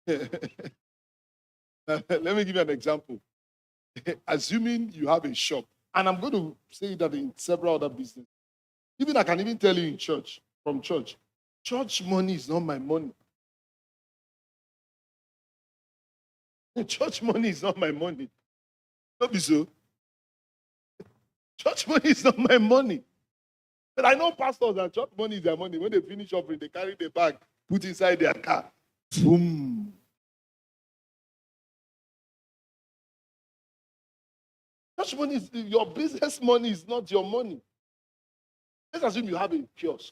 Let me give you an example. Assuming you have a shop, and I'm going to say that in several other businesses. Even I can even tell you in church, from church, church money is not my money. Church money is not my money. Don't be so. Church money is not my money. But I know pastors that church money is their money. When they finish offering, they carry the bag, put inside their car. Boom. Church money is your business money is not your money. Let's assume you have a kiosk.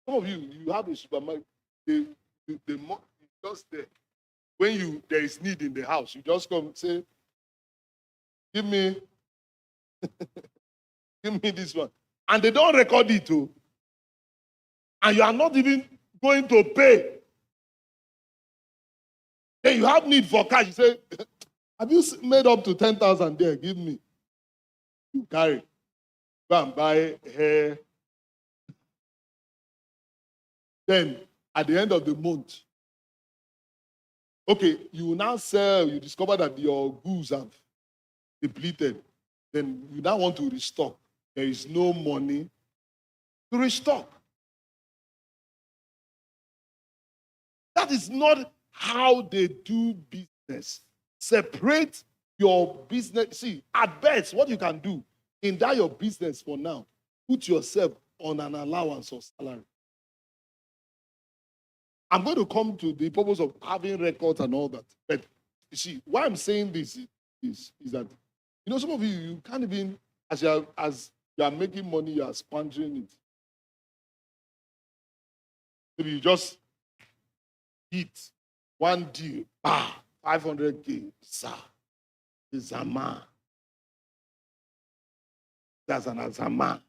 Some of you have a supermarket. The money is just there. When there is need in the house, you just come and say, give me this one. And they don't record it too. And you are not even going to pay. Then you have need for cash. You say, have you made up to 10,000 there? Give me. You carry. Go and buy hair. Then, at the end of the month, okay, you now sell, you discover that your goods have depleted. Then you now want to restock. There is no money to restock. That is not how they do business. Separate your business. See, at best, what you can do in that your business for now, put yourself on an allowance or salary. I'm going to come to the purpose of having records and all that. But you see, why I'm saying this is that, some of you can't even, as you are making money, you are sponging it. Maybe you just hit one deal, 500K, sir. Zama. That's an Azama.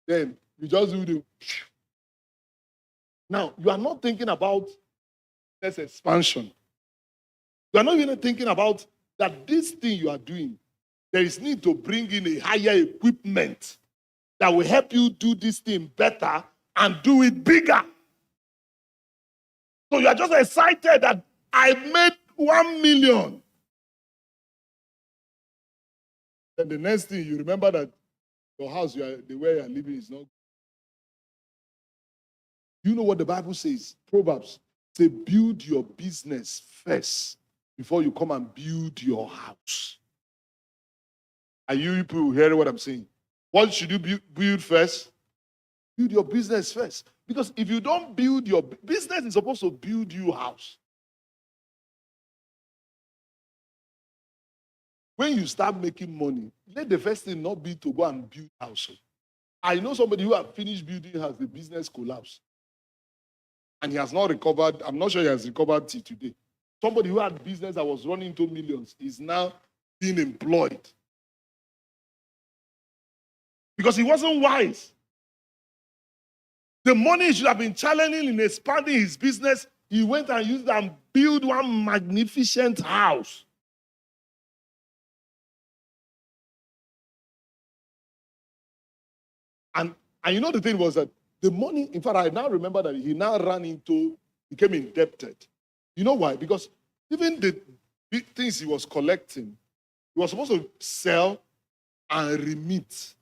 Then you just do the. Now, you are not thinking about this expansion. You are not even thinking about that this thing you are doing, there is need to bring in a higher equipment that will help you do this thing better and do it bigger. So you are just excited that I made 1 million. Then the next thing, you remember that your house, the way you are living is not good. You know what the Bible says? Proverbs say, build your business first before you come and build your house. Are you people hearing what I'm saying? What should you build first? Build your business first. Because if you don't build your business, is supposed to build your house. When you start making money, let the first thing not be to go and build house. I know somebody who has finished building has the business collapse. And he has not recovered. I'm not sure he has recovered till today. Somebody who had business that was running into millions is now being employed. Because he wasn't wise. The money he should have been channeling in expanding his business, he went and used it and built one magnificent house. And you know the thing was that the money, in fact, I now remember that he now became indebted. You know why? Because even the big things he was collecting, he was supposed to sell and remit.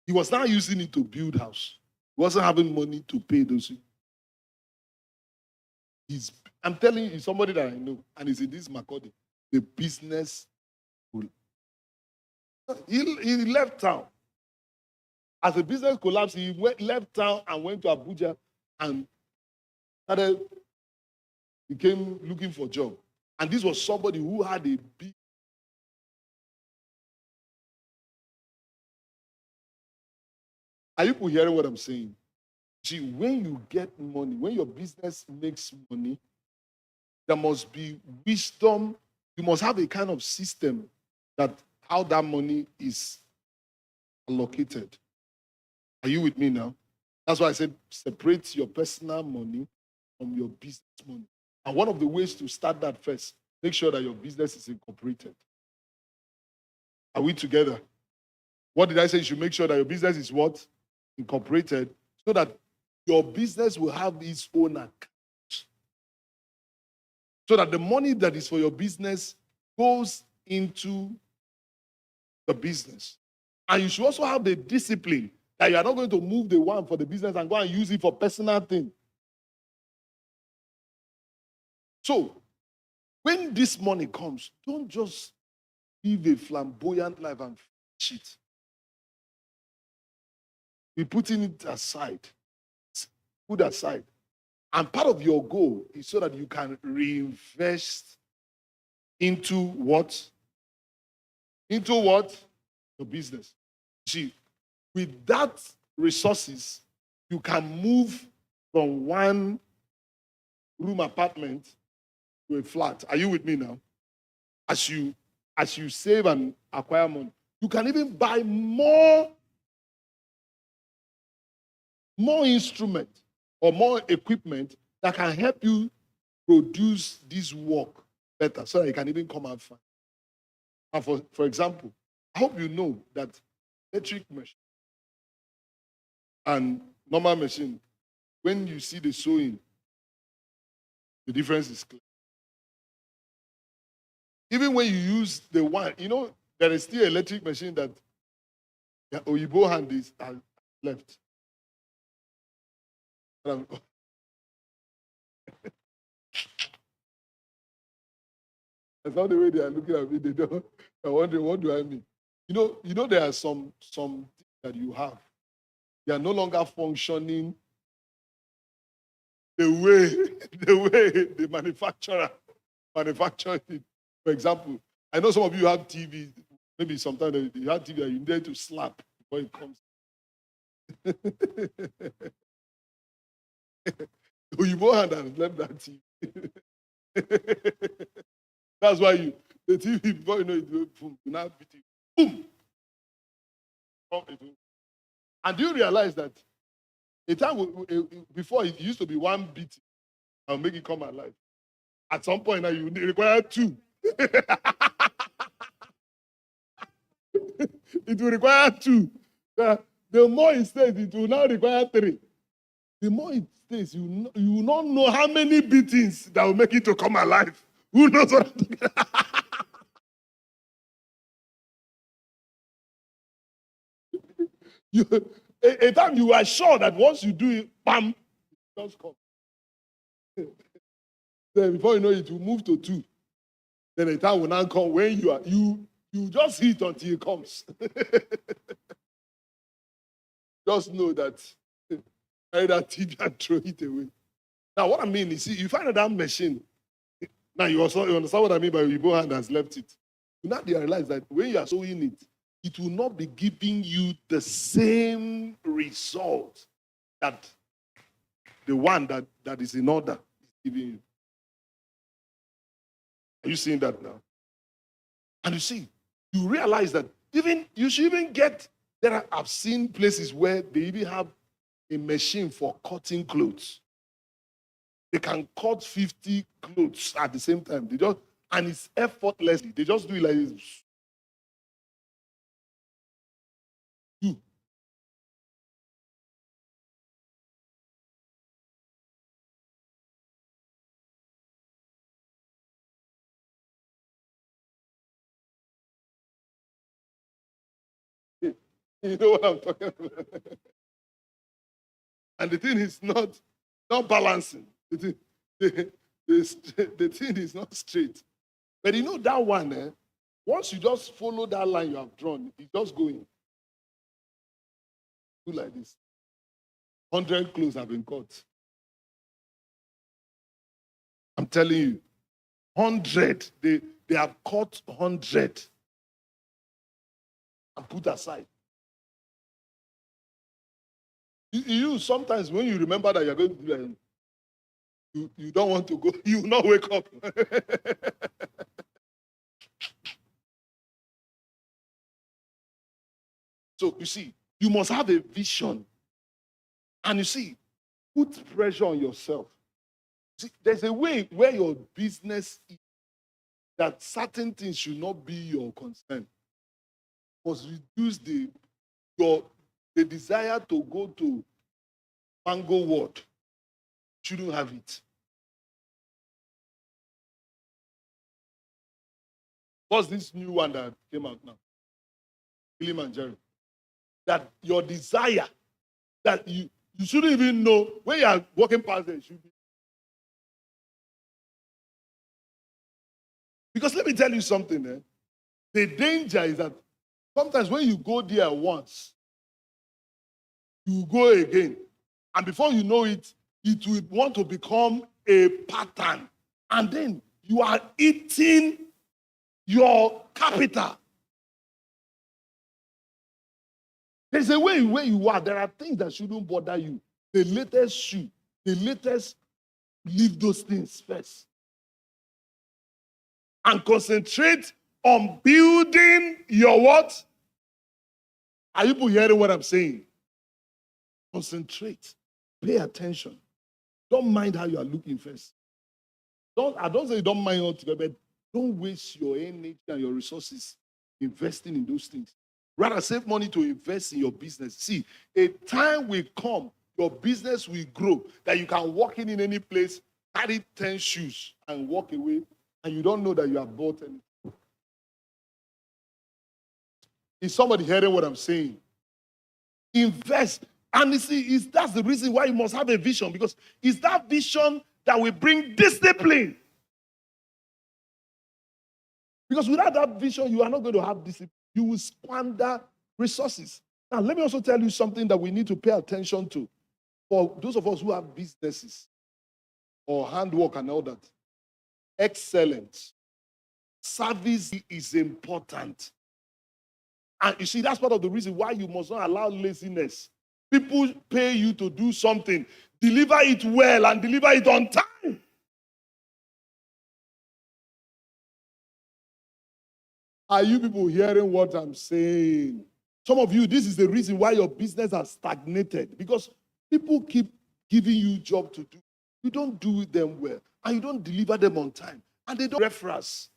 He was now using it to build house. He wasn't having money to pay those. I'm telling you, somebody that I know, and he's in this Makodi, the business. He left town. As the business collapsed, he left town and went to Abuja and became looking for a job. And this was somebody who had a big. Are you hearing what I'm saying? See, when you get money, when your business makes money, there must be wisdom. You must have a kind of system that how that money is allocated. Are you with me now? That's why I said separate your personal money from your business money. And one of the ways to start that first, make sure that your business is incorporated. Are we together? What did I say? You should make sure that your business is what? Incorporated, so that your business will have its own account. So that the money that is for your business goes into the business. And you should also have the discipline that you are not going to move the one for the business and go and use it for personal thing. So, when this money comes, don't just live a flamboyant life and cheat. Be putting it aside. Put aside. And part of your goal is so that you can reinvest into what? Into what? Your business. See, with that resources, you can move from one room apartment to a flat. Are you with me now? As you save and acquire money, you can even buy more instrument or more equipment that can help you produce this work better, so that you can even come out fine. And for example, I hope you know that electric machine and normal machine, when you see the sewing, the difference is clear. Even when you use the one, there is still electric machine that the Oyibo hand is left. That's not the way they are looking at me. They don't. I wonder, what do I mean? There are some things that you have. They are no longer functioning the way the manufacturer manufactured it. For example, I know some of you have TV. Maybe sometimes you have TV and you need to slap before it comes. You hand and left that TV. That's why the TV, before you know it, boom, you now beat it. Boom! And do you realize that a time before it used to be one beat, I'll make it come alive. At some point now you require two. It will require two. The more it stays, it will now require three. The more it stays, you will not know how many beatings that will make it to come alive. Who knows what? A time you are sure that once you do it, bam, it just comes. Then before you know it, will move to two. Then a time will now come when you just hit until it comes. Just know that either TV and throw it away. Now, what I mean is, you find that machine. Now, you understand what I mean by your hand has left it. You now realize that when you are sewing it, it will not be giving you the same result that the one that is in order is giving you. Are you seeing that now? And you realize that you should even get, I've seen places where they even have a machine for cutting clothes. They can cut 50 clothes at the same time. And it's effortlessly. They just do it like this. You know what I'm talking about? And the thing is not balancing. The thing is not straight. But you know that one, once you just follow that line you have drawn, it's just going. Do like this. 100 clothes have been cut. I'm telling you. 100. They have cut 100 and put aside. You sometimes when you remember that you're going to do that, you don't want to go, you will not wake up. So you see, you must have a vision. And you see, put pressure on yourself. See, there's a way where your business is that certain things should not be your concern. You must reduce the desire to go to mango word. Shouldn't have it. What's this new one that came out now? Kilimanjaro. That your desire, that you shouldn't even know when you are walking past there, should be. Because let me tell you something, the danger is that sometimes when you go there once, you go again. And before you know it, it will want to become a pattern. And then you are eating your capital. There's a way where you are. There are things that shouldn't bother you. The latest shoe, the latest, leave those things first. And concentrate on building your what? Are you people hearing what I'm saying? Concentrate. Pay attention. Don't mind how you are looking first. I don't say you don't mind altogether, but don't waste your energy and your resources investing in those things. Rather, save money to invest in your business. See, a time will come, your business will grow, that you can walk in any place, carry 10 shoes, and walk away, and you don't know that you have bought anything. Is somebody hearing what I'm saying? Invest. And you see, that's the reason why you must have a vision, because it's that vision that will bring discipline. Because without that vision, you are not going to have discipline. You will squander resources. Now, let me also tell you something that we need to pay attention to. For those of us who have businesses or handwork and all that, excellence, service is important. And you see, that's part of the reason why you must not allow laziness. People pay you to do something, deliver it well and deliver it on time. Are you people hearing what I'm saying? Some of you, this is the reason why your business has stagnated, because people keep giving you job to do. You don't do them well, and you don't deliver them on time, and they don't reference.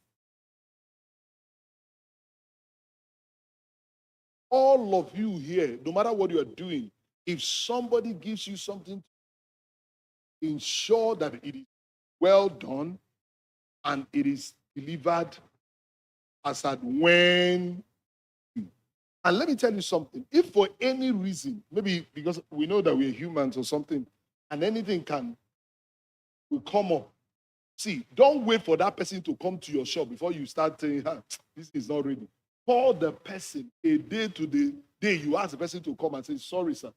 All of you here, no matter what you are doing, if somebody gives you something, ensure that it is well done and it is delivered as at when. And let me tell you something. If for any reason, maybe because we know that we're humans or something, and anything will come up. See, don't wait for that person to come to your shop before you start saying, this is not ready. Call the person a day to the day you ask the person to come and say, sorry, sir.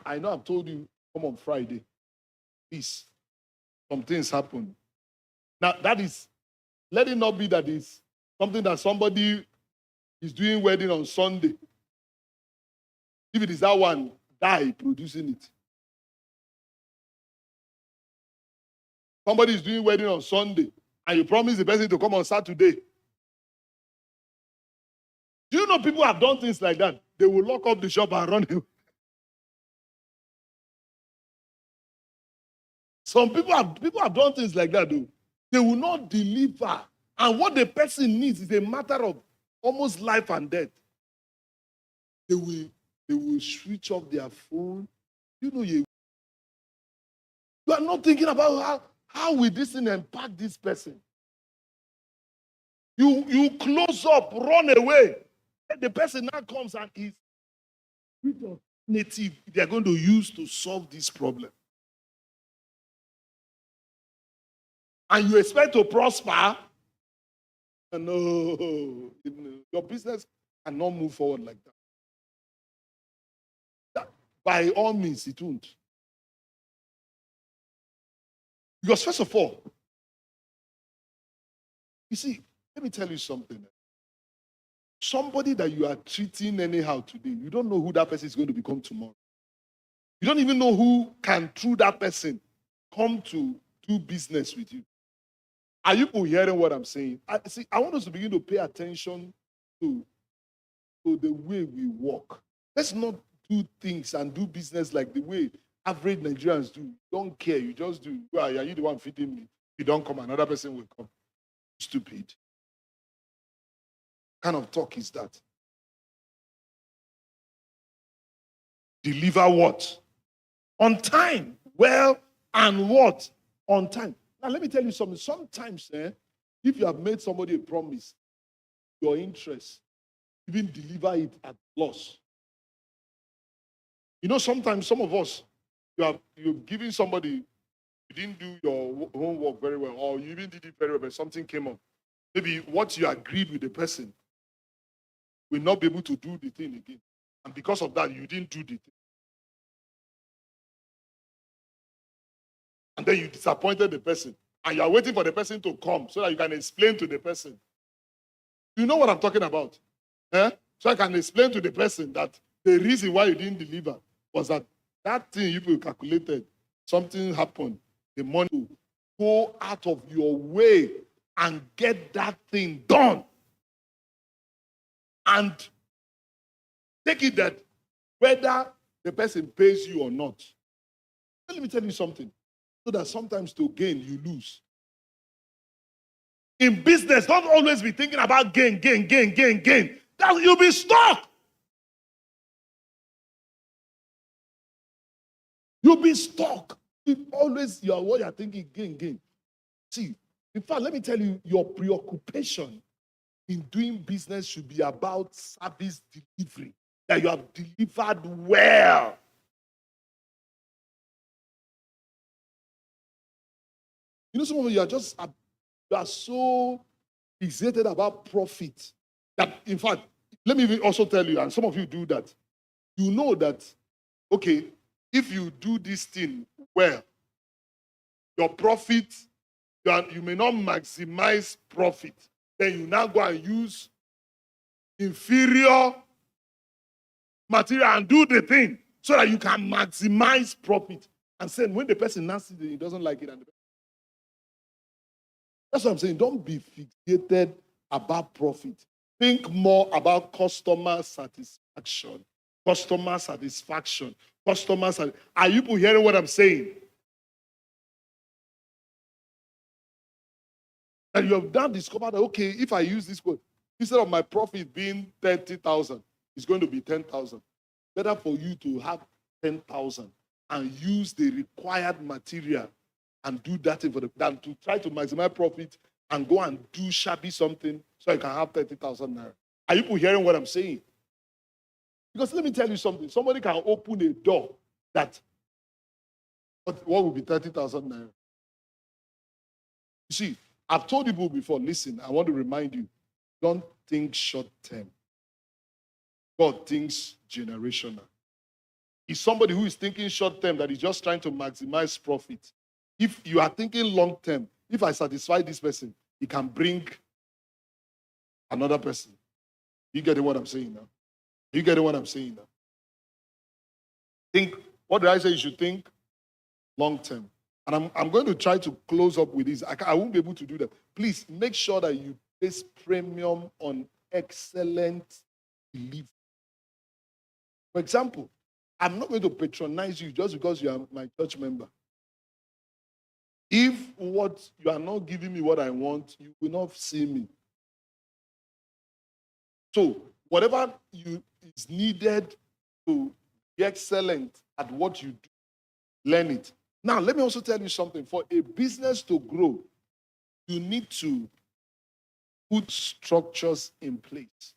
I know I've told you come on Friday. Please, some things happen. Now, that is, let it not be that it's something that somebody is doing wedding on Sunday. If it is that one, die producing it. Somebody is doing wedding on Sunday, and you promise the person to come on Saturday. Do you know people have done things like that? They will lock up the shop and run away. Some people have done things like that, though. They will not deliver. And what the person needs is a matter of almost life and death. They will switch off their phone. You are not thinking about how will this thing impact this person. You close up, run away. And the person now comes and is native they are going to use to solve this problem. And you expect to prosper. No, your business cannot move forward like that. By all means, it won't. Because first of all, you see, let me tell you something. Somebody that you are treating anyhow today, you don't know who that person is going to become tomorrow. You don't even know who can, through that person, come to do business with you. Are you people hearing what I'm saying? I want us to begin to pay attention to the way we work. Let's not do things and do business like the way average Nigerians do. You don't care. You just do. Well, are you the one feeding me? If you don't come, another person will come. Stupid. What kind of talk is that? Deliver what? On time. Well, and what? On time. Now, let me tell you something. Sometimes, if you have made somebody a promise, your interest, even deliver it at loss. You know, sometimes some of us, you're giving somebody, you didn't do your homework very well, or you even did it very well, but something came up. Maybe what you agreed with the person will not be able to do the thing again. And because of that, you didn't do the thing. And then you disappointed the person. And you are waiting for the person to come so that you can explain to the person. You know what I'm talking about? So I can explain to the person that the reason why you didn't deliver was that thing you calculated, something happened. The money to go out of your way and get that thing done. And take it that whether the person pays you or not. Let me tell you something. So that sometimes to gain, you lose. In business, don't always be thinking about gain. That you'll be stuck. You'll be stuck. If always what you're thinking, gain. See, in fact, let me tell you, your preoccupation in doing business should be about service delivery. That you have delivered well. You know, some of you are so excited about profit that, in fact, let me also tell you, and some of you do that. You know that, okay, if you do this thing well, your profit, you may not maximize profit. Then you now go and use inferior material and do the thing so that you can maximize profit. And then when the person now sees it, he doesn't like it. That's what I'm saying. Don't be fixated about profit. Think more about customer satisfaction. Are you people hearing what I'm saying? And you have now discovered that, okay, if I use this code, instead of my profit being 30,000, it's going to be 10,000. Better for you to have 10,000 and use the required material and do that thing for than to try to maximize profit and go and do shabby something so you can have 30,000 naira. Are you people hearing what I'm saying? Because let me tell you something. Somebody can open a door that, what would be 30,000 naira? You see, I've told people before, listen, I want to remind you, don't think short term. God thinks generational. It's somebody who is thinking short term that is just trying to maximize profit. If you are thinking long term, if I satisfy this person, he can bring another person. You getting what I'm saying now? You getting what I'm saying now? Think, what did I say you should think? Long term. And I'm going to try to close up with this. I won't be able to do that. Please make sure that you place premium on excellent delivery. For example, I'm not going to patronize you just because you are my church member. If what you are not giving me what I want, you will not see me. So whatever is needed to be excellent at what you do, learn it. Now, let me also tell you something. For a business to grow, you need to put structures in place.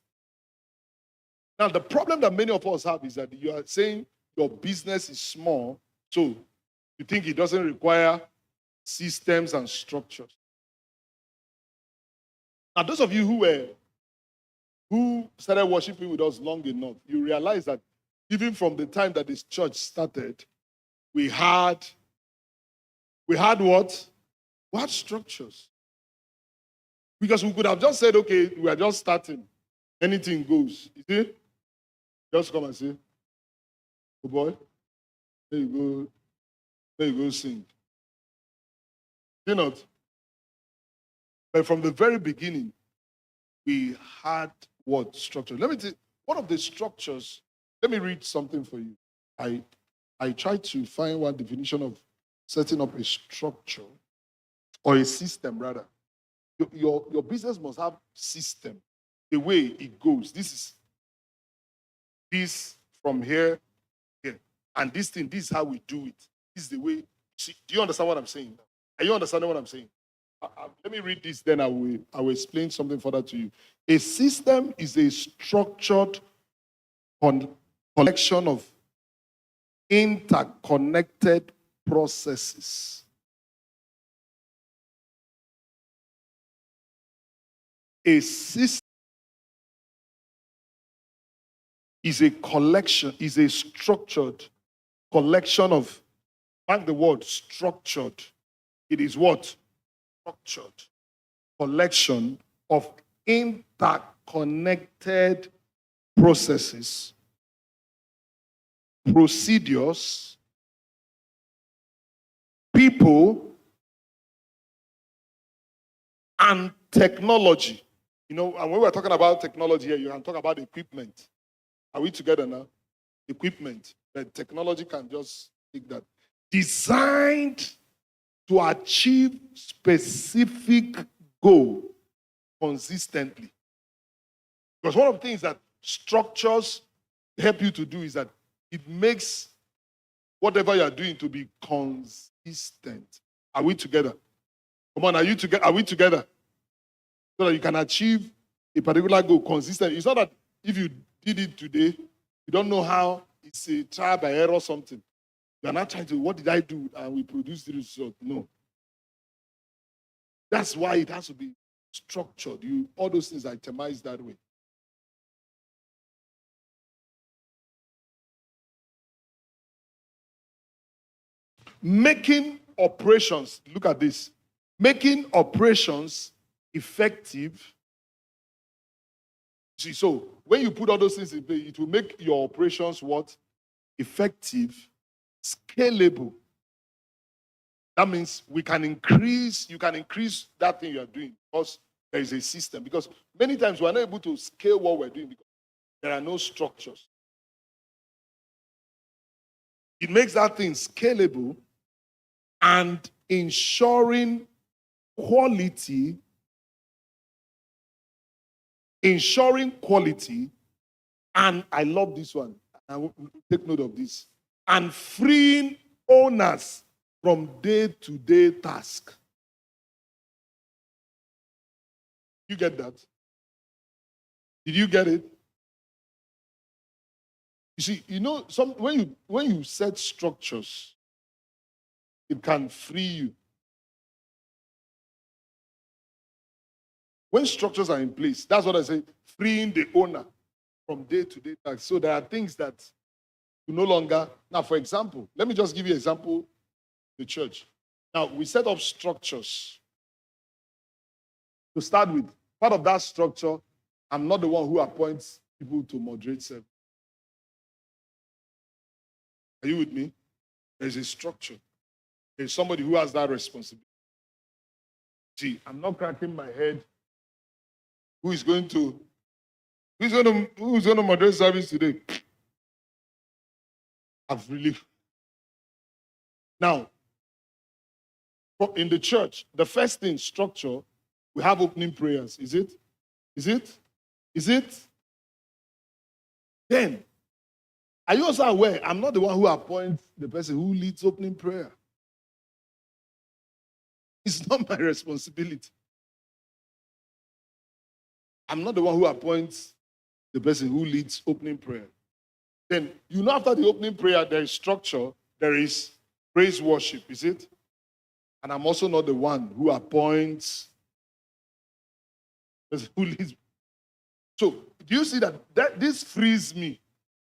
Now, the problem that many of us have is that you are saying your business is small, so you think it doesn't require systems and structures. Now, those of you who started worshiping with us long enough, you realize that even from the time that this church started, we had what? We had structures. Because we could have just said, okay, we are just starting. Anything goes. You see? Just come and say, oh boy, there you go sing. You know, but from the very beginning, we had what structure? Let me tell you, one of the structures, let me read something for you. I tried to find one definition of setting up a structure or a system rather. Your business must have system, the way it goes. This from here. And this is how we do it. This is the way. See, do you understand what I'm saying? Are you understanding what I'm saying? Let me read this, then I will explain something further to you. A system is a structured collection of interconnected processes. A system is a collection, is a structured collection of, mark the word structured. It is what? Structured collection of interconnected processes, procedures, people, and technology. You know, and when we're talking about technology here, you can talk about equipment. Are we together now? Equipment. The technology can just take that. Designed to achieve specific goal consistently. Because one of the things that structures help you to do is that it makes whatever you are doing to be consistent. Are we together? Come on, are you together? Are we together? So that you can achieve a particular goal consistently. It's not that if you did it today, you don't know how, it's a trial by error or something. You are not trying to, what did I do? And we produce the result. No. That's why it has to be structured. All those things are itemized that way. Making operations, look at this. Making operations effective. See, so when you put all those things in place, it will make your operations what? Effective, scalable. That means you can increase that thing you are doing because there is a system. Because many times we are not able to scale what we're doing because there are no structures. It makes that thing scalable and ensuring quality, and I love this one. I will take note of this. And freeing owners from day-to-day task. You get that? Did you get it? You see, you know, when you set structures, it can free you. When structures are in place, that's what I say, freeing the owner from day-to-day tasks. So there are things that you no longer. Now, for example, let me just give you an example. The church. Now, we set up structures. To start with, part of that structure, I'm not the one who appoints people to moderate service. Are you with me? There's a structure. There's somebody who has that responsibility. See, I'm not cracking my head. Who's going to moderate service today? I've really. Now, in the church, the first thing, structure, we have opening prayers. Is it? Then, are you also aware? I'm not the one who appoints the person who leads opening prayer. It's not my responsibility. I'm not the one who appoints the person who leads opening prayer. Then, after the opening prayer, there is structure, there is praise worship, is it? And I'm also not the one who appoints the person who leads. So, do you see that this frees me?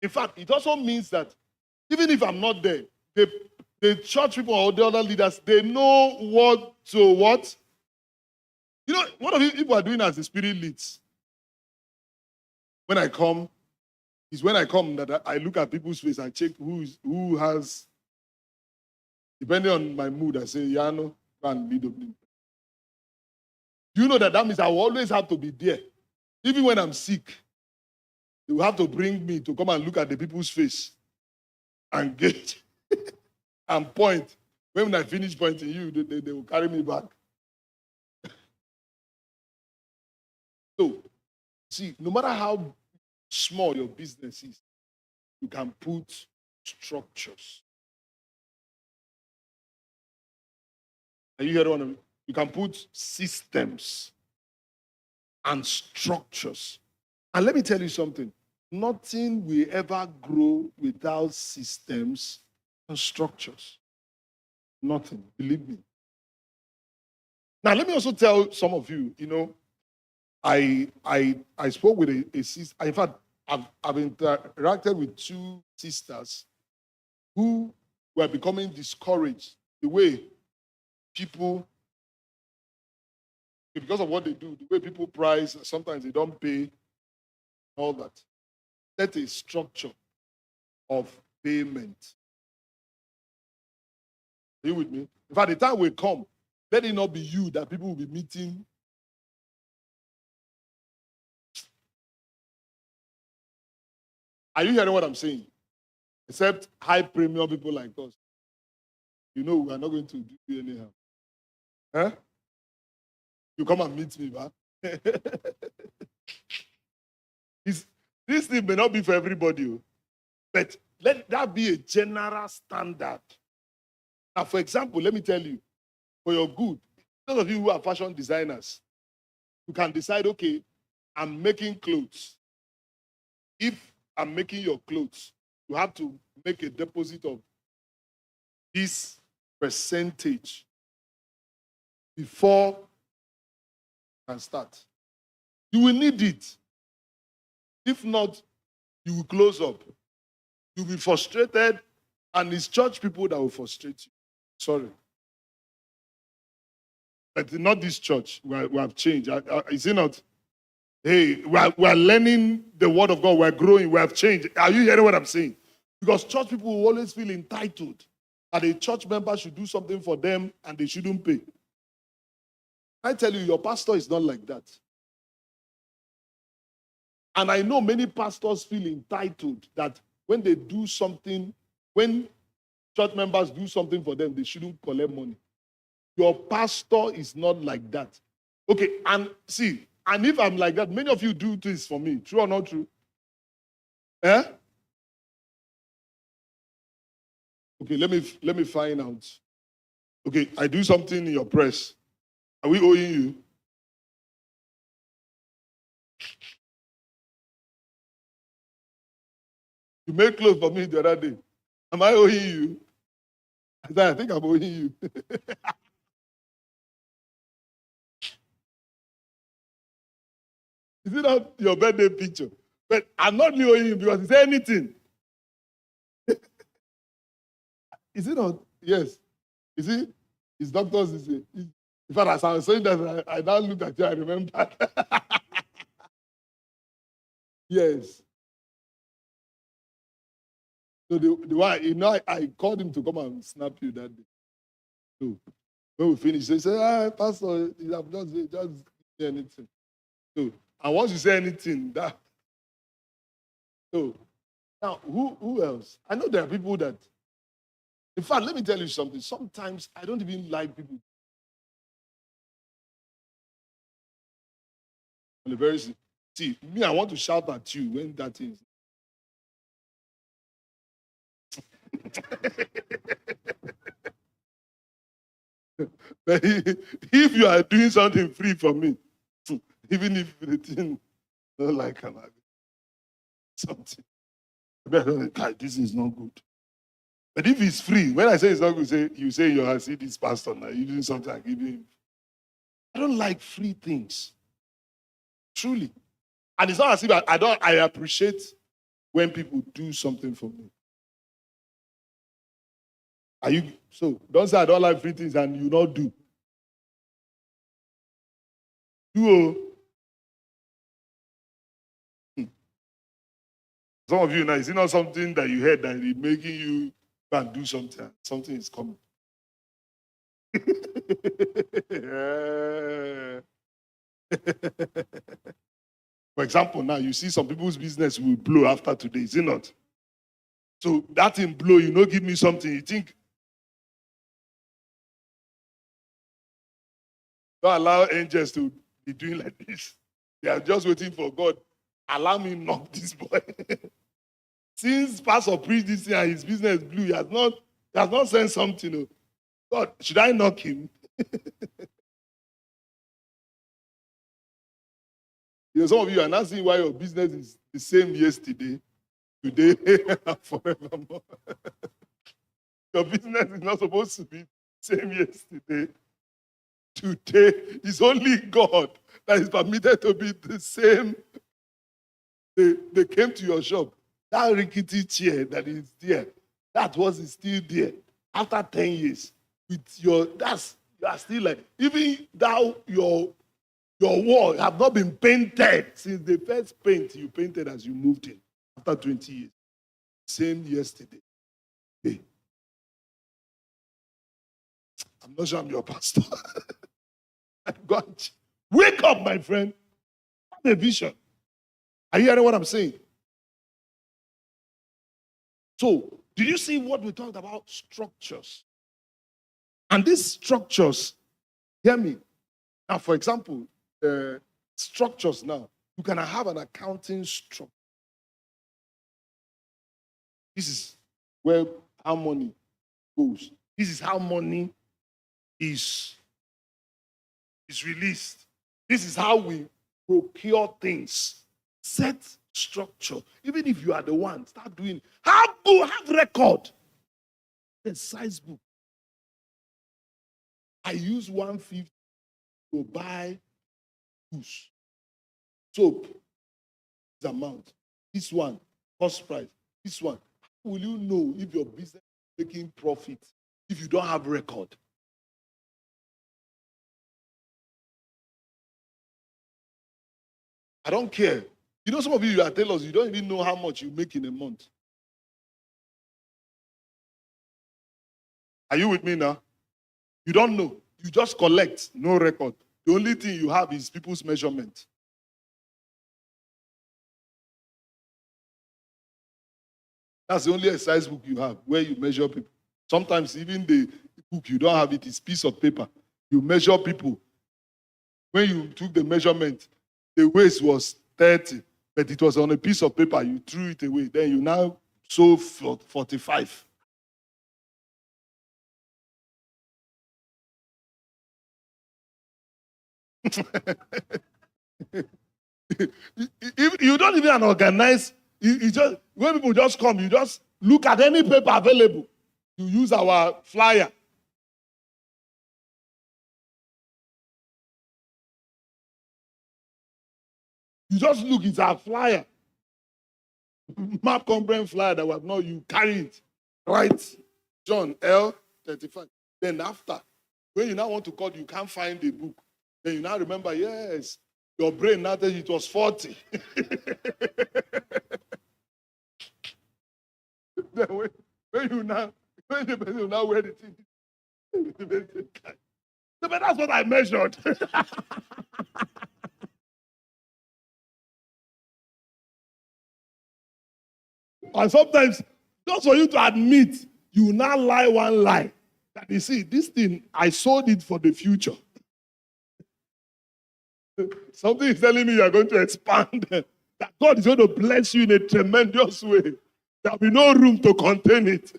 In fact, it also means that even if I'm not there, the church people or the other leaders, they know what. You know, what of people are doing as the Spirit leads? When I come that I look at people's face and check who has, depending on my mood, I say, Yano, go and lead opening. Do you know that means I will always have to be there? Even when I'm sick, they will have to bring me to come and look at the people's face and get and point. When I finish pointing you, they will carry me back. So, see, no matter how small your business is, you can put structures. Are you hearing what I mean? You can put systems and structures. And let me tell you something. Nothing will ever grow without systems and structures. Nothing. Believe me. Now, let me also tell some of you, I spoke with a sister. In fact, I've interacted with two sisters who were becoming discouraged the way people, because of what they do, the way people price, sometimes they don't pay, all that. Set a structure of payment. Are you with me? In fact, the time will come, let it not be you that people will be meeting. Are you hearing what I'm saying? Except high premium people like us. We are not going to do you anyhow. Huh? You come and meet me, man. This thing may not be for everybody, but let that be a general standard. Now, for example, let me tell you, for your good, those of you who are fashion designers, you can decide, okay, I'm making clothes. If I'm making your clothes, you have to make a deposit of this percentage before you can start. You will need it. If not, you will close up. You'll be frustrated, and it's church people that will frustrate you. Sorry. But not this church. We have changed. Is it not? Hey, we are learning the word of God. We're growing. We have changed. Are you hearing what I'm saying? Because church people will always feel entitled that a church member should do something for them and they shouldn't pay. I tell you, your pastor is not like that. And I know many pastors feel entitled that when they do something, when church members do something for them, they shouldn't collect money. Your pastor is not like that. Okay, and see, and if I'm like that, many of you do things for me. True or not true? Eh? Okay, let me find out. Okay, I do something in your press. Are we owing you? You made clothes for me the other day. Am I owing you? I think I'm owing you. Is it not your birthday picture? But I'm not really owing you because is there anything? Is it not? Yes. You see, his doctors is in fact, as I was saying that, I now looked at you, I remember. Yes. So the one, I called him to come and snap you that day. So when we finished, they said, Pastor, you have just say anything. So, and once you say anything, that. So, now, who else? I know there are people that, in fact, let me tell you something. Sometimes I don't even like people. On the very see, me, I want to shout at you when that is. But if you are doing something free for me, even if the thing don't like something, this is not good. But if it's free, when I say it's not good, you say you have seen this pastor now, you're doing something I give him. I don't like free things. Truly. And it's not as if I appreciate when people do something for me. So don't say I don't like free things and you not do. Some of you now, is it not something that you heard that is making you go and do something? Something is coming. For example, now you see some people's business will blow after today, is it not? So that thing blow, give me something. You think, don't allow angels to be doing like this. They are just waiting for God. Allow me knock this boy. Since Pastor preached this year and his business blew, he has not sent something. Oh. God, should I knock him? Some of you are not seeing why your business is the same yesterday, today, and forevermore. Your business is not supposed to be the same yesterday, today. It's only God that is permitted to be the same. They came to your shop. That rickety chair that is there, that was still there. After 10 years, with you are still like, even though your wall have not been painted since the first paint you painted as you moved in after 20 years. Same yesterday. Hey. I'm not sure I'm your pastor. God, wake up, my friend. Have a vision. Are you hearing what I'm saying? So, did you see what we talked about? Structures. And these structures, hear me. Now, for example, structures now, you can have an accounting structure. This is where how money goes. This is how money is released. This is how we procure things. Set structure. Even if you are the one, start doing. Have record. The size book. I use 150 to buy goose. Soap. This amount. This one. Cost price. This one. How will you know if your business is making profit if you don't have record? I don't care. You know, some of you are tailors, you don't even know how much you make in a month. Are you with me now? You don't know. You just collect, no record. The only thing you have is people's measurement. That's the only size book you have where you measure people. Sometimes even the book you don't have, it is piece of paper. You measure people. When you took the measurement, the waist was 30, but it was on a piece of paper. You threw it away. Then you now sew 45. You don't even organize. You just, when people just come, you just look at any paper available. You use our flyer. You just look, it's our flyer. Map comprehensive flyer that was not you carry it. Right? John L 35. Then after, when you now want to call, you can't find the book. Then you now remember, yes, your brain now tells you it was 40. Then when the person now wear the thing, but that's what I measured. And sometimes, just for you to admit, you will now lie one lie. That you see, this thing, I sold it for the future. Something is telling me you are going to expand. That God is going to bless you in a tremendous way. There will be no room to contain it.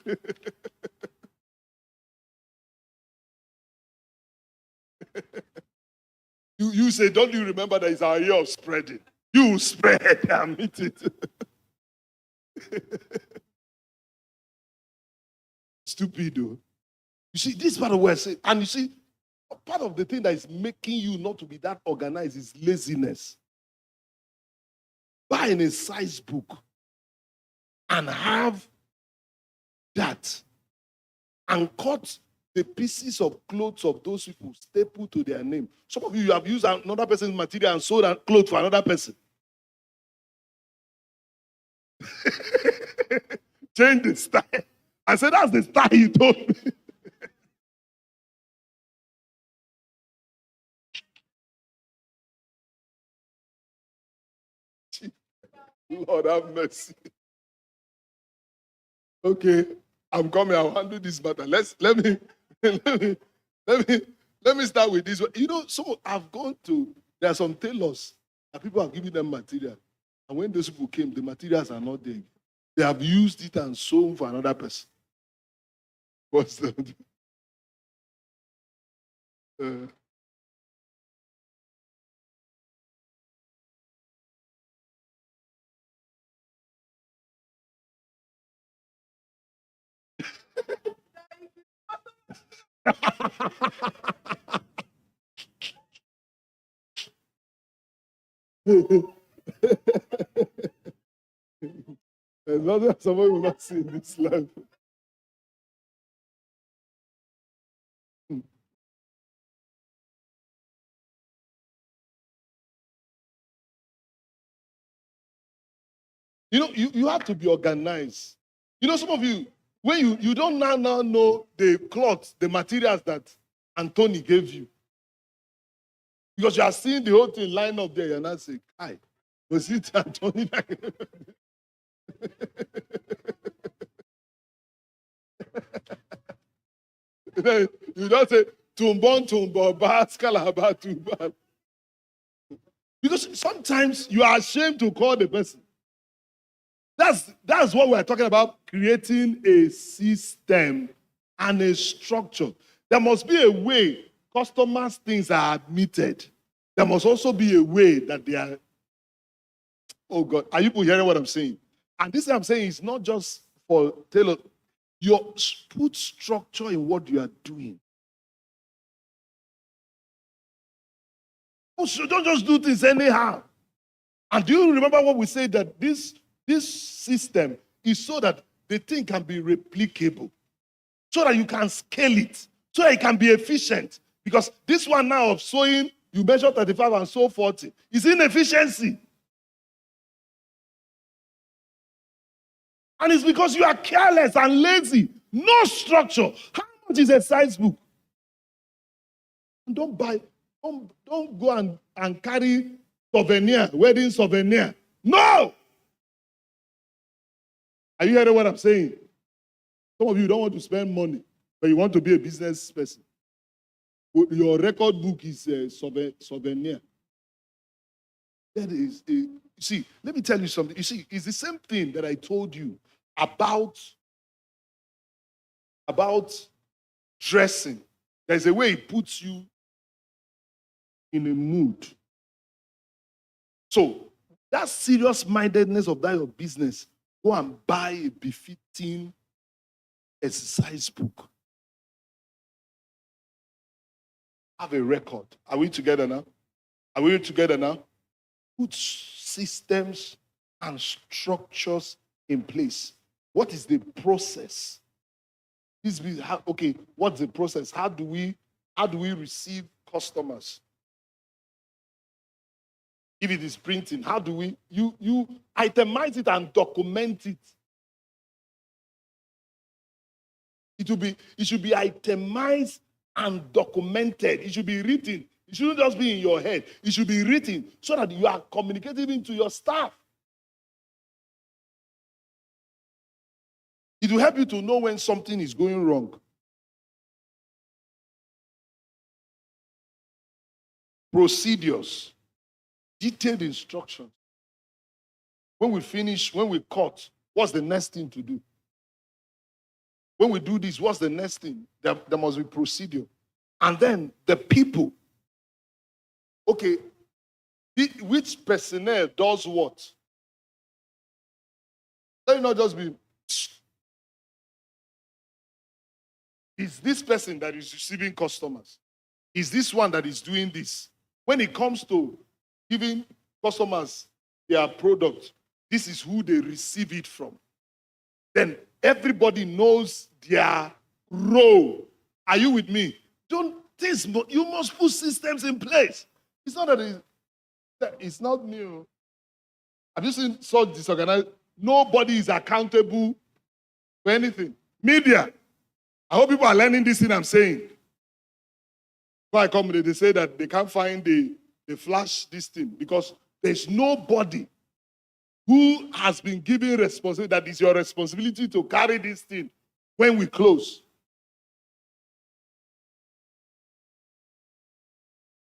You say, don't you remember that it's our year of spreading? You spread and meet it. Stupid, though. You see, this part of what I say, and you see, part of the thing that is making you not to be that organized is laziness. Buy in a size book and have that and cut the pieces of clothes of those people staple to their name. Some of you have used another person's material and sold clothes for another person. Change the style. I said, that's the style you told me. Lord have mercy. Okay, I'm coming. I'll handle this matter. Let me start with this one. You know, so I've gone to, there are some tailors that people are giving them material. And when those people came, the materials are not there. They have used it and sold for another person. What's that? There's nothing someone will not see in this life. You know, you have to be organized. You know, some of you, when you don't now know the cloth, the materials that Anthony gave you. Because you are seeing the whole thing line up there, you're not saying, hi, was it Anthony? You don't say, Tumbo, Baskalaba, Tumba. Because sometimes you are ashamed to call the person. That's what we're talking about, creating a system and a structure. There must be a way customers' things are admitted. There must also be a way that they are. Oh God, are you hearing what I'm saying? And this I'm saying is not just for Taylor. You put structure in what you are doing. So don't just do things anyhow. And do you remember what we said, that this system is so that the thing can be replicable, so that you can scale it, so that it can be efficient. Because this one now of sewing, you measure 35 and sew 40, is inefficiency. And it's because you are careless and lazy. No structure. How much is a size book? Don't go and carry souvenir, wedding souvenir. No! Are you hearing what I'm saying? Some of you don't want to spend money, but you want to be a business person. Your record book is a souvenir. That is, you see, let me tell you something. You see, it's the same thing that I told you about dressing. There's a way it puts you in a mood. So, that serious-mindedness of that your business, go and buy a befitting exercise book. Have a record. Are we together now? Are we together now? Put systems and structures in place. What is the process? Okay, what's the process? How do we receive customers? If it is printing, how do we you itemize it and document it? It should be itemized and documented. It should be written. It shouldn't just be in your head. It should be written so that you are communicating it to your staff. It will help you to know when something is going wrong. Procedures, detailed instructions. When we finish, when we cut, what's the next thing to do? When we do this, what's the next thing? There must be procedure. And then the people. Okay, which personnel does what? Let it not just be, is this person that is receiving customers? Is this one that is doing this? When it comes to giving customers their product, this is who they receive it from. Then everybody knows their role. Are you with me? You must put systems in place. It's not that it's not new. Have you seen so disorganized? Nobody is accountable for anything. Media. I hope people are learning this thing I'm saying. Before I come, they say that they can't find the flash this thing because there's nobody who has been given responsibility, that is your responsibility to carry this thing when we close.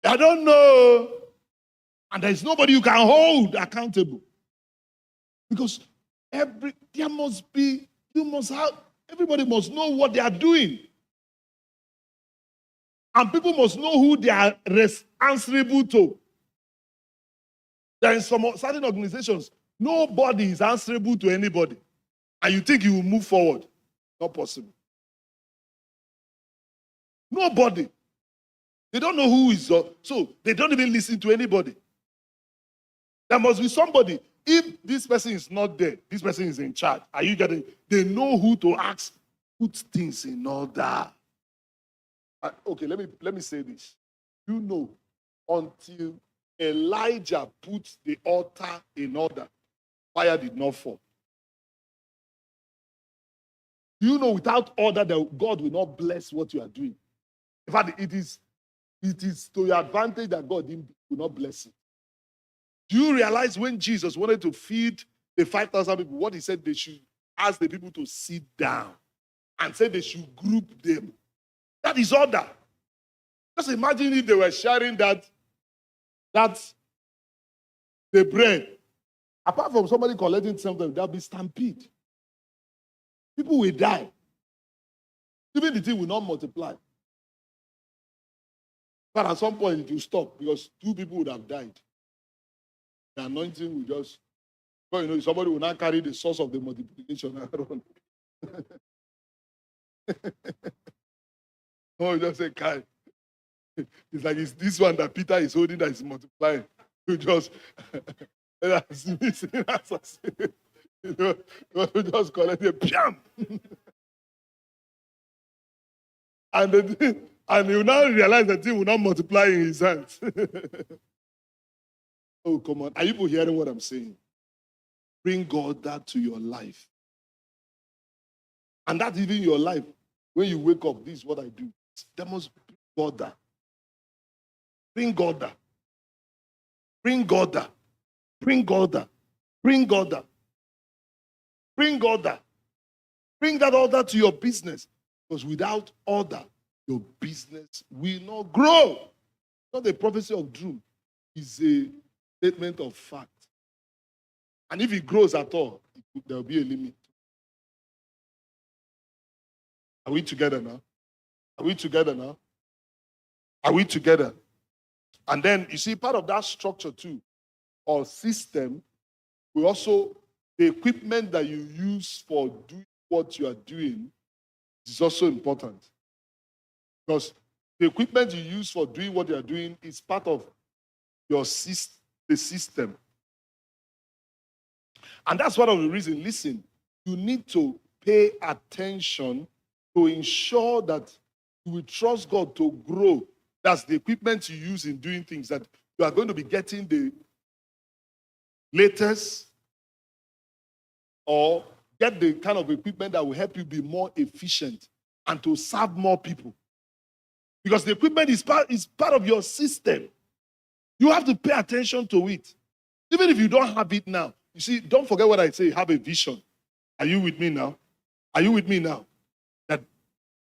I don't know. And there's nobody you can hold accountable. Because Everybody must know what they are doing. And people must know who they are answerable to. There are in some certain organizations, nobody is answerable to anybody. And you think you will move forward. Not possible. Nobody. They don't know who is, so they don't even listen to anybody. There must be somebody. If this person is not there, this person is in charge. Are you getting? They know who to ask. Put things in order. Okay, let me say this. You know, until Elijah put the altar in order, fire did not fall. You know, without order, that God will not bless what you are doing. In fact, it is to your advantage that God will not bless it. Do you realize when Jesus wanted to feed the 5,000 people, what he said? They should ask the people to sit down and said they should group them. That is order. Just imagine if they were sharing the bread. Apart from somebody collecting something, there'll be stampede. People will die. Even the thing will not multiply. But at some point it will stop because 2 people would have died. The anointing will just, somebody will not carry the source of the multiplication around. Oh, just say, Kai. It's like it's this one that Peter is holding that is multiplying. You just, you just collect it, piam. And you now realize that thing will not multiply in his hands. Oh, come on. Are you people hearing what I'm saying? Bring God that to your life. And that's even your life. When you wake up, this is what I do. There must bring God that. Bring God that. Bring God that. Bring God that. Bring God that. Bring God that. Bring that order to your business. Because without order, your business will not grow. Not a prophecy of doom. It's a statement of fact. And if it grows at all, there will be a limit. Are we together now? Are we together now? Are we together? And then, you see, part of that structure too, or system, we also, the equipment that you use for doing what you are doing is also important. Because the equipment you use for doing what you are doing is part of the system. And that's one of the reasons, listen, you need to pay attention to ensure that you will trust God to grow. That's the equipment you use in doing things, that you are going to be getting the latest or get the kind of equipment that will help you be more efficient and to serve more people. Because the equipment is part of your system. You have to pay attention to it. Even if you don't have it now. You see, don't forget what I say, have a vision. Are you with me now? Are you with me now? That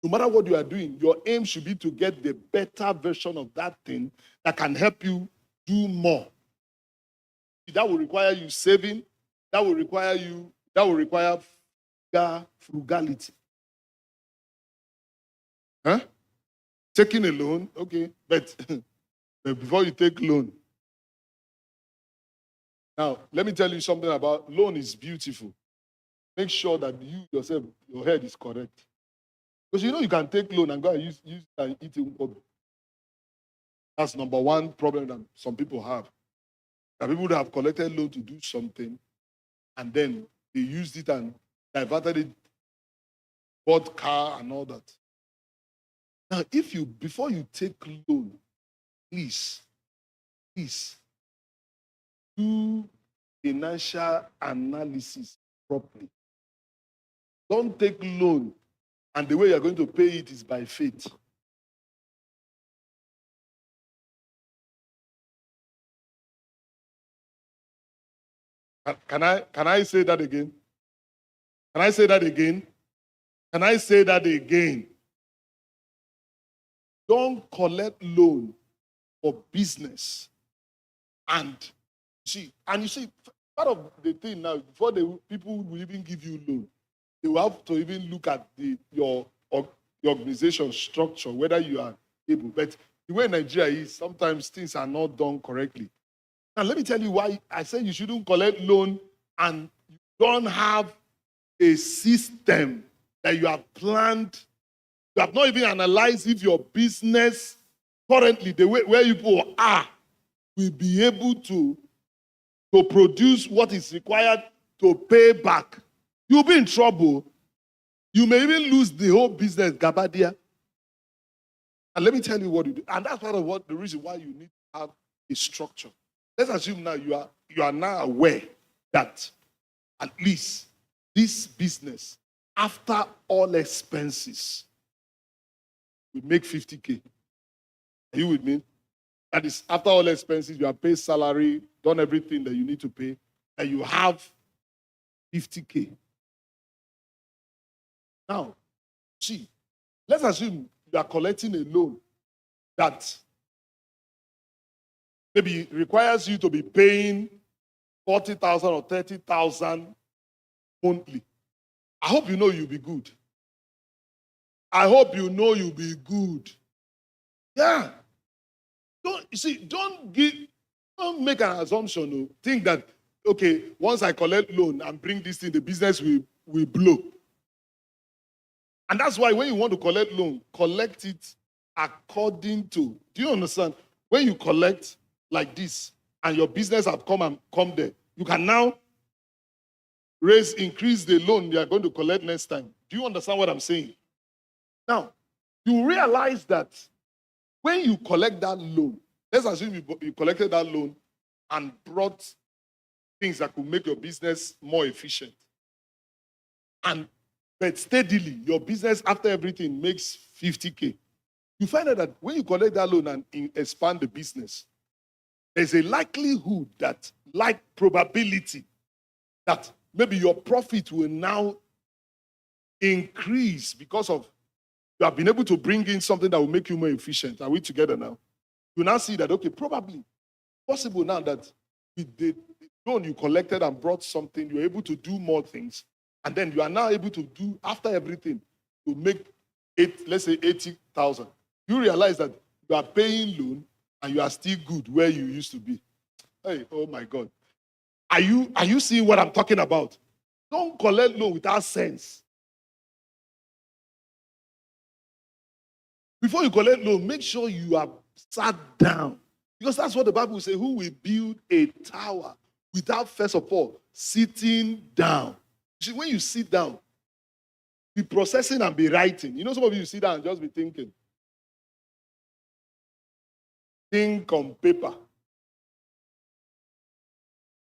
no matter what you are doing, your aim should be to get the better version of that thing that can help you do more. That will require you saving. That will require frugality. Huh? Taking a loan, okay, but before you take loan. Now, let me tell you something about loan is beautiful. Make sure that you yourself, your head is correct. Because you can take loan and go and use it and eat it. That's number one problem that some people have. That people that have collected loan to do something, and then they used it and diverted it, bought car and all that. Now, before you take loan, please do financial analysis properly. Don't take loan, and the way you're going to pay it is by faith. Can I say that again? Can I say that again? Can I say that again? Don't collect loan for business. And you see, part of the thing now, before people will even give you loan, they will have to even look at your organization structure, whether you are able. But the way Nigeria is, sometimes things are not done correctly. Now, let me tell you why I said you shouldn't collect loan and you don't have a system that you have planned. You have not even analyzed if your business currently, the way where people are, will be able to produce what is required to pay back. You'll be in trouble. You may even lose the whole business, Gabadia. And let me tell you what you do. And that's part of the reason why you need to have a structure. Let's assume now you are now aware that at least this business, after all expenses, will make 50K. Are you with me? That is, after all expenses, you have paid salary, done everything that you need to pay, and you have 50K. Now, see, let's assume you are collecting a loan that maybe requires you to be paying 40,000 or 30,000 monthly. I hope you know you'll be good. I hope you know you'll be good. Yeah. Don't make an assumption. No. Think that, okay, once I collect loan and bring this thing, the business will blow. And that's why when you want to collect loan, collect it according to, do you understand? When you collect like this and your business have come there, you can now increase the loan you are going to collect next time. Do you understand what I'm saying? Now, you realize that when you collect that loan, let's assume you collected that loan and brought things that could make your business more efficient. But steadily, your business after everything makes 50K. You find out that when you collect that loan and expand the business, there's a likelihood that, like probability, that maybe your profit will now increase because of you have been able to bring in something that will make you more efficient. Are we together now? You now see that, okay, probably possible now that with the loan you collected and brought something, you're able to do more things. And then you are now able to do, after everything, to make let's say 80,000. You realize that you are paying loan and you are still good where you used to be. Hey, oh my God. Are you seeing what I'm talking about? Don't collect loan without sense. Before you collect loan, make sure you are sat down. Because that's what the Bible says, who will build a tower without first of all sitting down. See, when you sit down, be processing and be writing. You know, some of you sit down and just be thinking. Think on paper.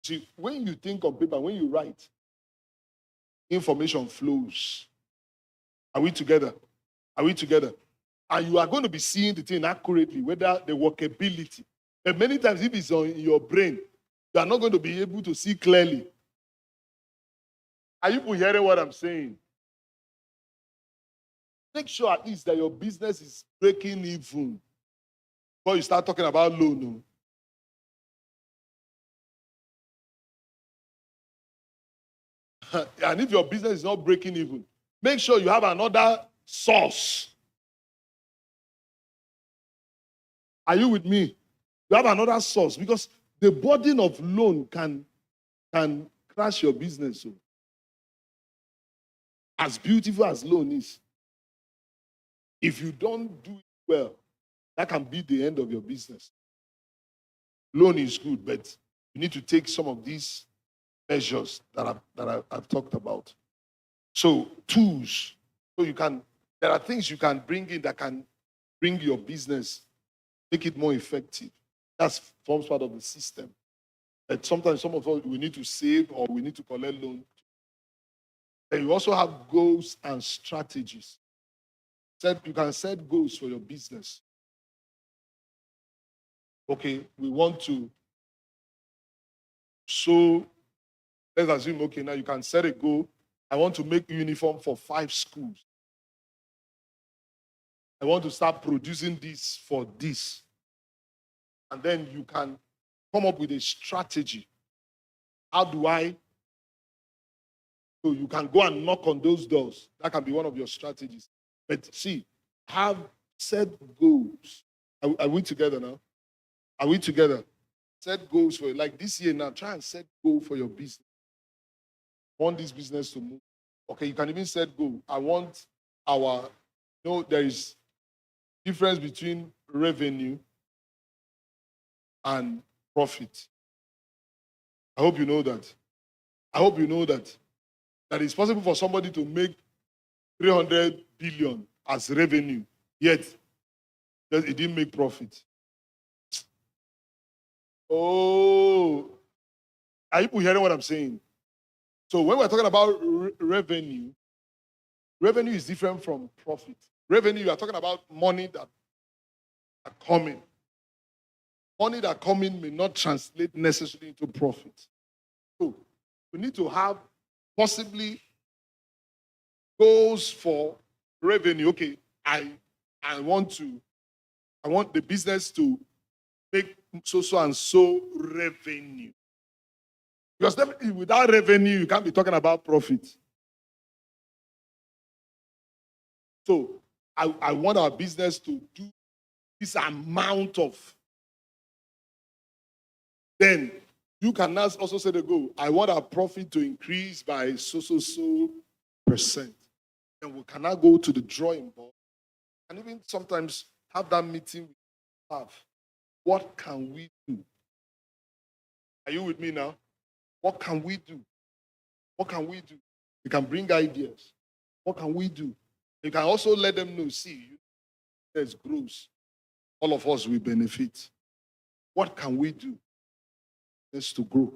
See, when you think on paper, when you write, information flows. Are we together? Are we together? And you are going to be seeing the thing accurately, whether the workability. And many times, if it's in your brain, you are not going to be able to see clearly. Are you hearing what I'm saying? Make sure at least that your business is breaking even before you start talking about loan. And if your business is not breaking even, make sure you have another source. Are you with me? You have another source because the burden of loan can crash your business. So, as beautiful as loan is, if you don't do it well, that can be the end of your business. Loan is good, but you need to take some of these measures that I've talked about. So tools, there are things you can bring in that can bring your business, make it more effective. That forms part of the system. But sometimes some of us, we need to save or we need to collect loan. And you also have goals and strategies. You can set goals for your business. Okay, we want to let's assume, okay, now you can set a goal. I want to make uniform for 5 schools. I want to start producing this for this. And then you can come up with a strategy How do I? So you can go and knock on those doors. That can be one of your strategies. But see, have set goals. Are we together now? Are we together? Set goals for like this year now. Try and set goal for your business. Want this business to move. Okay, you can even set goal. I want our, there is difference between revenue and profit. I hope you know that. I hope you know that it's possible for somebody to make 300 billion as revenue, yet it didn't make profit. Oh, are you hearing what I'm saying? So when we're talking about revenue is different from profit. Revenue, you are talking about money that are coming. Money that coming may not translate necessarily into profit. So we need to have possibly goals for revenue. Okay, I want the business to make so and so revenue. Because definitely without revenue, you can't be talking about profit. So I want our business to do this amount of. Then you can now also say the goal. I want our profit to increase by so percent. And we can now go to the drawing board and even sometimes have that meeting we have. What can we do? Are you with me now? What can we do? What can we do? We can bring ideas. What can we do? You can also let them know, see, there's growth. All of us will benefit. What can we do? Is to grow.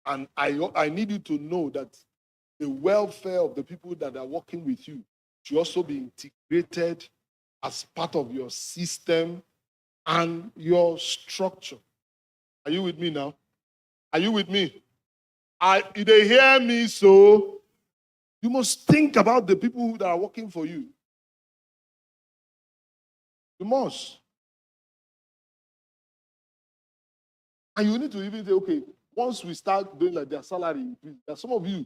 And I need you to know that the welfare of the people that are working with you should also be integrated as part of your system and your structure. Are you with me now? Are you with me? If they hear me, so you must think about the people that are working for you. You must. And you need to even say, okay, once we start doing like their salary increase, there are some of you,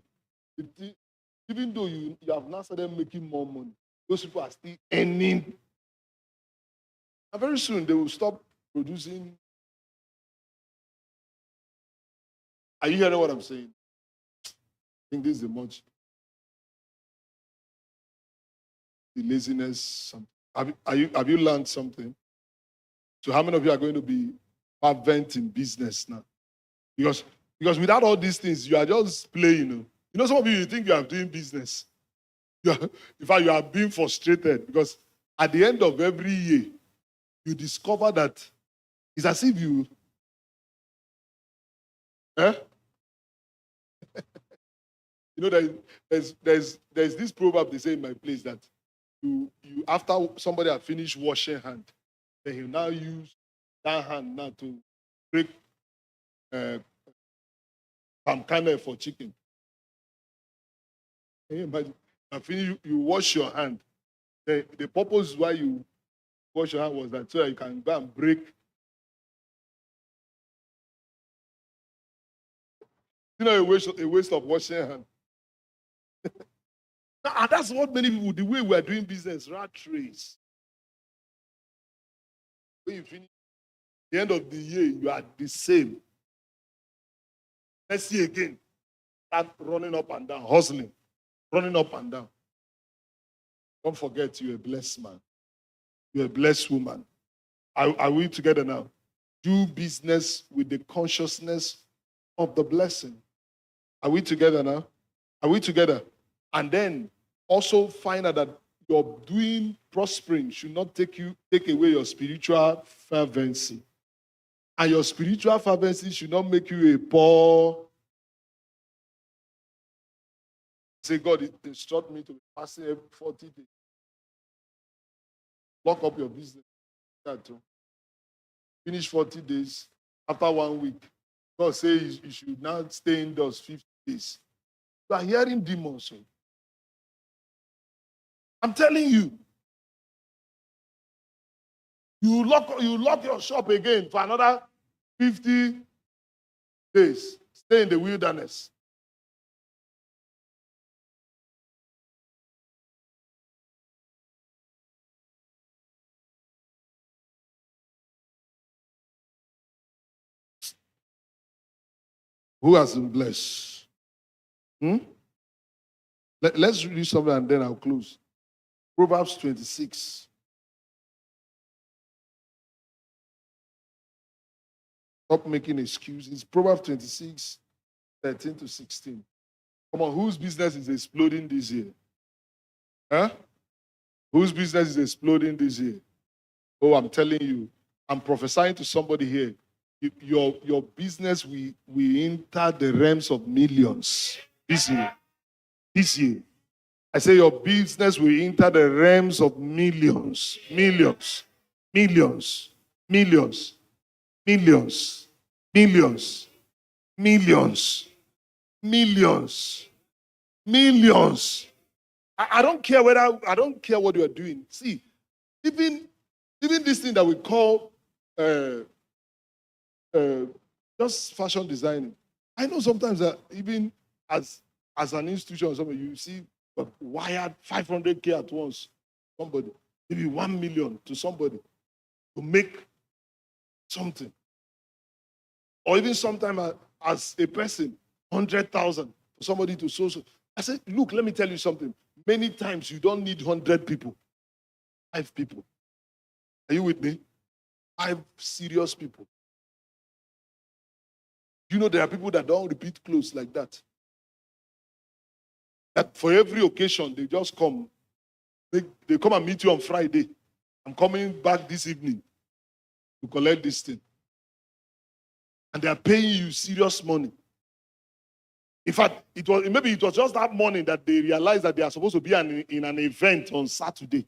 even though you have now started making more money, those people are still earning. And very soon they will stop producing. Are you hearing what I'm saying? I think this is much. The laziness. Have you learned something? So how many of you are going to be fervent in business now? Because without all these things, you are just playing. Some of you think you are doing business. In fact, you are being frustrated because at the end of every year, you discover that it's as if you. There's this proverb they say in my place that you after somebody has finished washing hand, then he'll now use that hand now to break palm kernel for chicken. Can you imagine? You wash your hand. The purpose why you wash your hand was that so that you can go and break. A waste of washing hand. And that's what many people, the way we are doing business, rat race. When you finish, the end of the year, you are the same. Let's see again. Start running up and down, hustling, running up and down. Don't forget, you're a blessed man. You're a blessed woman. Are we together now? Do business with the consciousness of the blessing. Are we together now? Are we together? And then also find out that your doing prospering should not take away your spiritual fervency. And your spiritual fervency should not make you a poor. Say, God instruct me to be fasting every 40 days. Lock up your business. Finish 40 days. After 1 week, God says you should now stay indoors 50 days. You are hearing demons. I'm telling you. You lock your shop again for another 50 days. Stay in the wilderness. Who has been blessed? Hmm? Let's read something and then I'll close. Proverbs 26. Stop making excuses. Proverbs 26, 13 to 16. Come on, whose business is exploding this year? Huh? Whose business is exploding this year? Oh, I'm telling you, I'm prophesying to somebody here. Your business will enter the realms of millions this year. This year. I say your business will enter the realms of millions. Millions. Millions. Millions. Millions. Millions. Millions. Millions. Millions. I don't care I don't care what you are doing. See, even this thing that we call just fashion designing. I know sometimes that even as an institution or something, you see wired 500K at once. Somebody, maybe 1 million to somebody to make something. Or even sometimes as a person, 100,000 for somebody to so. I said, look, let me tell you something. Many times you don't need 100 people. 5 people. Are you with me? 5 serious people. You know there are people that don't repeat clothes like that. That for every occasion, they just come. They come and meet you on Friday. I'm coming back this evening to collect this thing. And they are paying you serious money. In fact, maybe it was just that morning that they realized that they are supposed to be in an event on Saturday.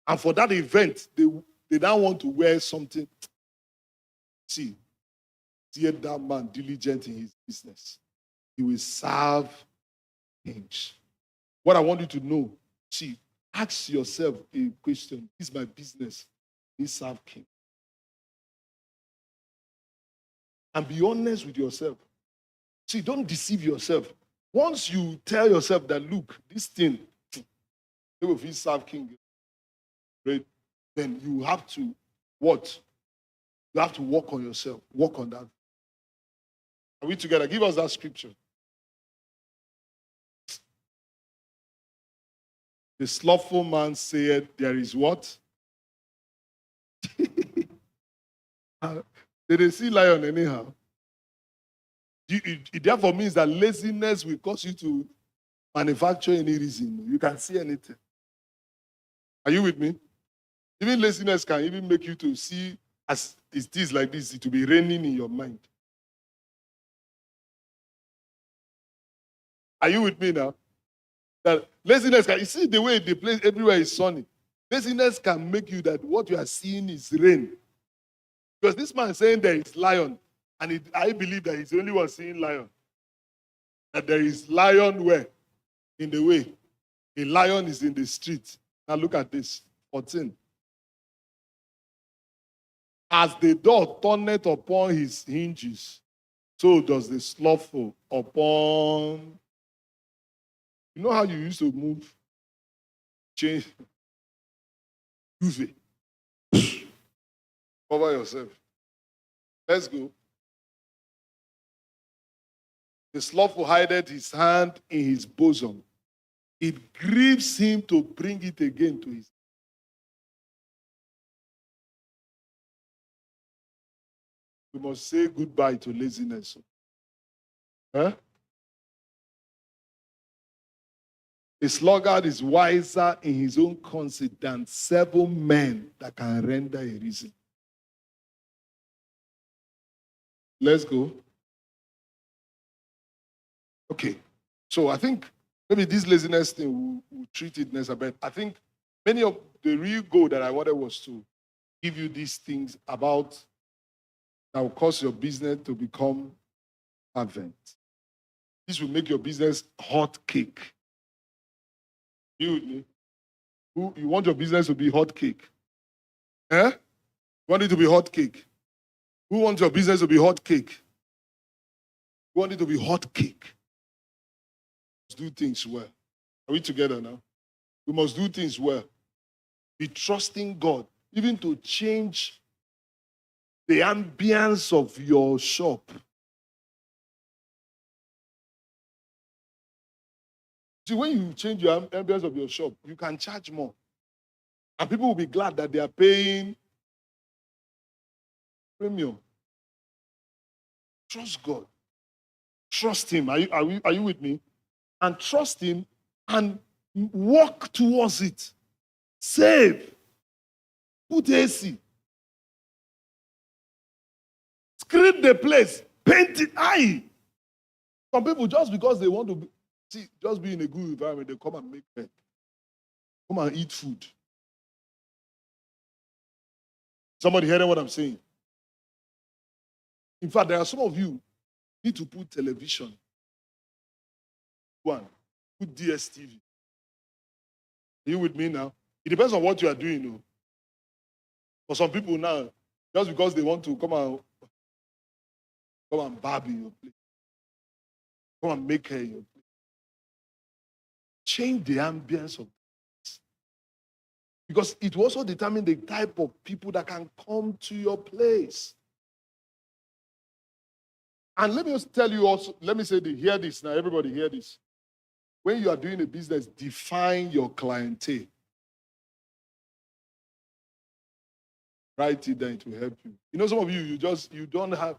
And for that event, they don't want to wear something. See that man diligent in his business. He will serve kings. What I want you to know, see, ask yourself a question. Is my business? He serve king. And be honest with yourself. See, don't deceive yourself. Once you tell yourself that, look, this thing, if he serve king, right, then you have to what? You have to work on yourself. Work on that. Are we together? Give us that scripture. The slothful man said, there is what? They didn't see lion anyhow. It therefore means that laziness will cause you to manufacture any reason. You can see anything. Are you with me? Even laziness can even make you to see as it is like this, it will be raining in your mind. Are you with me now? That laziness can, you see the way the place everywhere is sunny. Laziness can make you that what you are seeing is rain. Because this man is saying there is lion, and I believe that he's the only one seeing lion. That there is lion where? In the way. A lion is in the street. Now look at this. 14. As the door turneth upon his hinges, so does the slothful upon. You know how you used to move? Change. Use it. Cover yourself. Let's go. The slothful hideth his hand in his bosom. It grieves him to bring it again to his. We must say goodbye to laziness. Huh? A sluggard is wiser in his own conceit than 7 men that can render a reason. Let's go. Okay. So I think maybe this laziness thing, we'll treat it next a bit. I think many of the real goal that I wanted was to give you these things about that will cause your business to become fervent. This will make your business hot cake. You want your business to be hot cake? Eh? You want it to be hot cake? Who wants your business to be hot cake? We want it to be hot cake. Let's do things well. Are we together now? We must do things well. Be trusting God, even to change the ambience of your shop. See, when you change your ambience of your shop, you can charge more. And people will be glad that they are paying premium. Trust God. Trust Him. Are you with me? And trust Him and walk towards it. Save. Put AC. Scrape the place. Paint it. Aye. Some people, just because they want to just be in a good environment, they come and make bread. Come and eat food. Somebody hearing what I'm saying? In fact, there are some of you need to put television. One, put DSTV. Are you with me now? It depends on what you are doing. You know. For some people now, just because they want to come and barb in your place, come and make hair in your place, change the ambience of this. Because it will also determine the type of people that can come to your place. And let me just tell you also, let me say, hear this now, everybody hear this. When you are doing a business, define your clientele. Write it down, it will help you. You know, some of you, you don't have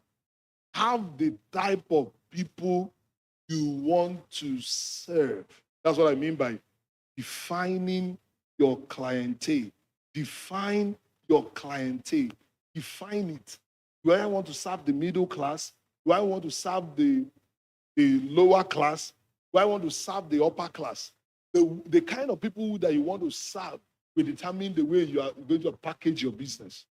the type of people you want to serve. That's what I mean by defining your clientele. Define your clientele. Define it. Do I want to serve the middle class? Do I want to serve the lower class? Do I want to serve the upper class? The kind of people that you want to serve will determine the way you are going to package your business.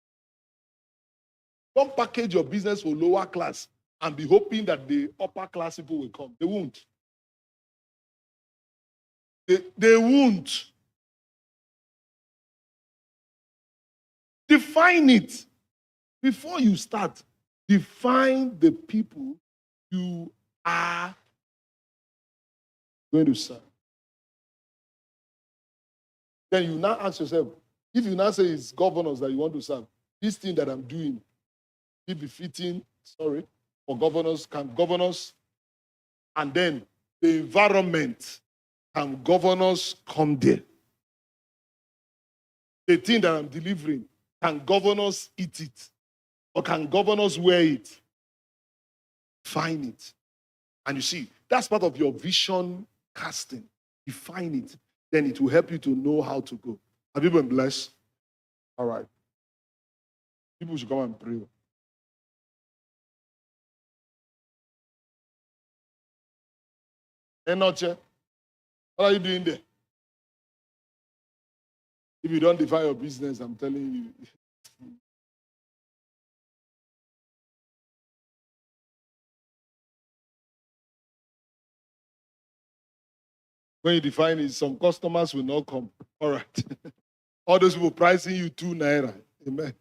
Don't package your business for lower class and be hoping that the upper class people will come. They won't. They won't. Define it. Before you start, define the people you are going to serve. Then you now ask yourself, if you now say it's governors that you want to serve, this thing that I'm doing, be befitting, for governors, can governors, and then the environment, can governors come there? The thing that I'm delivering, can governors eat it? Or can governors wear it? Find it. And you see, that's part of your vision casting. Define it. Then it will help you to know how to go. Have you been blessed? All right. People should come and pray. Enoche, what are you doing there? If you don't define your business, I'm telling you. When you define it, some customers will not come. All right. All those people pricing you 2 naira. Amen.